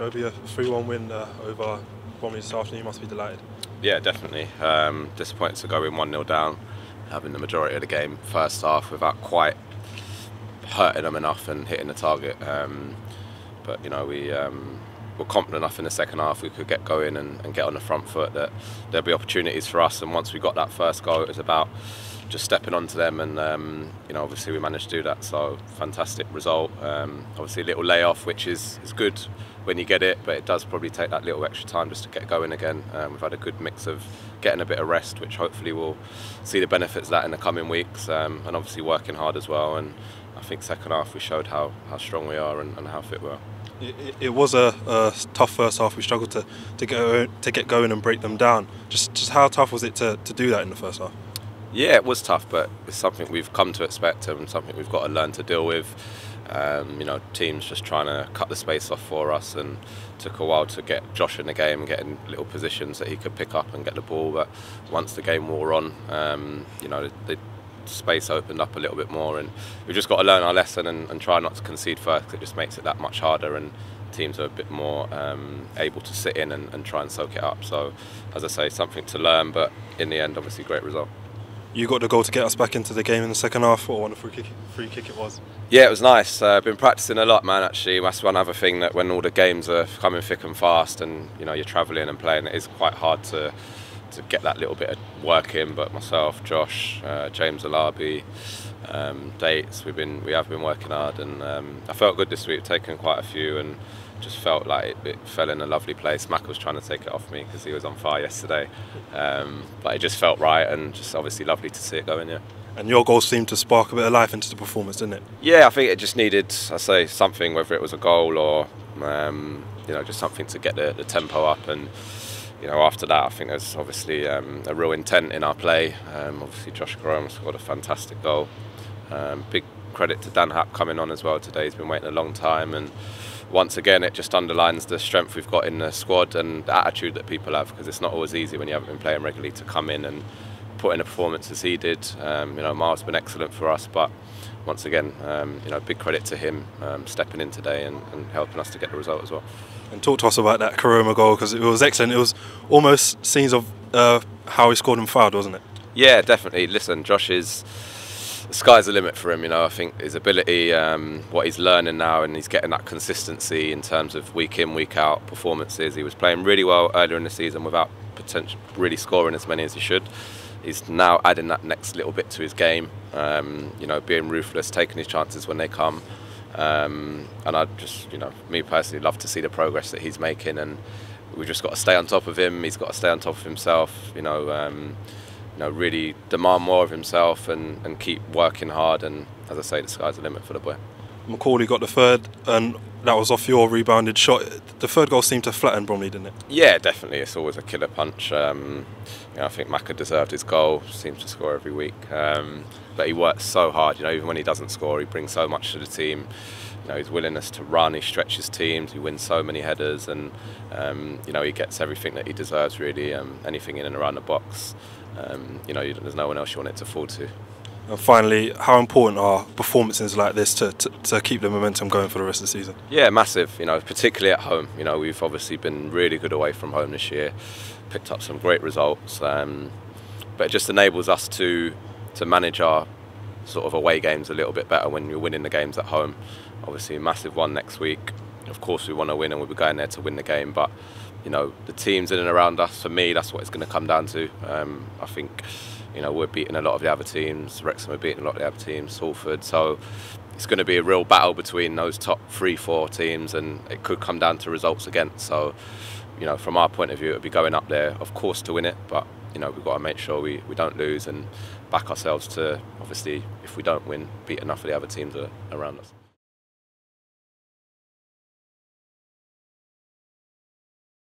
Jobi, a 3-1 win over Bromley this afternoon. You must be delighted. Yeah, definitely. Disappointed to go in 1-0 down, having the majority of the game first half without quite hurting them enough and hitting the target. But we were confident enough in the second half we could get going and get on the front foot, that there'll be opportunities for us. And once we got that first goal, it was about just stepping onto them, and obviously we managed to do that. So fantastic result. Obviously a little layoff, which is good when you get it, but it does probably take that little extra time just to get going again. We've had a good mix of getting a bit of rest, which hopefully we'll see the benefits of that in the coming weeks, and obviously working hard as well. And I think second half we showed how strong we are and how fit we are. It was a tough first half. We struggled to get going and break them down. Just how tough was it to do that in the first half? Yeah, it was tough, but it's something we've come to expect and something we've got to learn to deal with. Teams just trying to cut the space off for us, and took a while to get Josh in the game and get in little positions that he could pick up and get the ball. But once the game wore on, the space opened up a little bit more, and we've just got to learn our lesson and try not to concede first, because it just makes it that much harder, and teams are a bit more able to sit in and try and soak it up. So, as I say, something to learn, but in the end, obviously, great result. You got the goal to get us back into the game in the second half. What a wonderful free kick it was. Yeah, it was nice. I've been practicing a lot, man, actually. That's one other thing, that when all the games are coming thick and fast and you're travelling and playing, it is quite hard to get that little bit of work in. But myself, Josh, James Alabi, Dates, we have been working hard, and I felt good this week, taken quite a few, and just felt like it fell in a lovely place. Mac was trying to take it off me because he was on fire yesterday, but it just felt right, and just obviously lovely to see it go in. Yeah. And your goal seemed to spark a bit of life into the performance, didn't it? Yeah, I think it just needed, something, whether it was a goal or just something to get the tempo up. And after that, I think there's obviously a real intent in our play. Obviously Josh Grohm scored a fantastic goal. Big credit to Dan Happ coming on as well today. He's been waiting a long time, and once again it just underlines the strength we've got in the squad and the attitude that people have, because it's not always easy when you haven't been playing regularly to come in and put in a performance as he did. Miles been excellent for us, but once again, big credit to him stepping in today and helping us to get the result as well. And talk to us about that Karoma goal, because it was excellent. It was almost scenes of how he scored and fouled, wasn't it? Yeah, definitely. Listen, Josh is, the sky's the limit for him. I think his ability, what he's learning now, and he's getting that consistency in terms of week in, week out performances. He was playing really well earlier in the season without potential really scoring as many as he should. He's now adding that next little bit to his game, being ruthless, taking his chances when they come. And I just, me personally, love to see the progress that he's making, and we've just got to stay on top of him. He's got to stay on top of himself, really demand more of himself and keep working hard. And as I say, the sky's the limit for the boy. McCauley got the third, and that was off your rebounded shot. The third goal seemed to flatten Bromley, didn't it? Yeah, definitely. It's always a killer punch. I think Macca deserved his goal. Seems to score every week, but he works so hard. Even when he doesn't score, he brings so much to the team. His willingness to run, he stretches teams, he wins so many headers, and he gets everything that he deserves, really. Anything in and around the box, there's no one else you want it to fall to. And finally, how important are performances like this to keep the momentum going for the rest of the season? Yeah, massive. Particularly at home. We've obviously been really good away from home this year, picked up some great results, but it just enables us to manage our sort of away games a little bit better when you're winning the games at home. Obviously, a massive one next week. Of course, we want to win, and we'll be going there to win the game. But the teams in and around us, for me, that's what it's going to come down to. I think we're beating a lot of the other teams. Wrexham are beating a lot of the other teams. Salford. So it's going to be a real battle between those top 3-4 teams, and it could come down to results again. So from our point of view, it'll be going up there, of course, to win it. But we've got to make sure we don't lose and back ourselves to, obviously, if we don't win, beat enough of the other teams around us.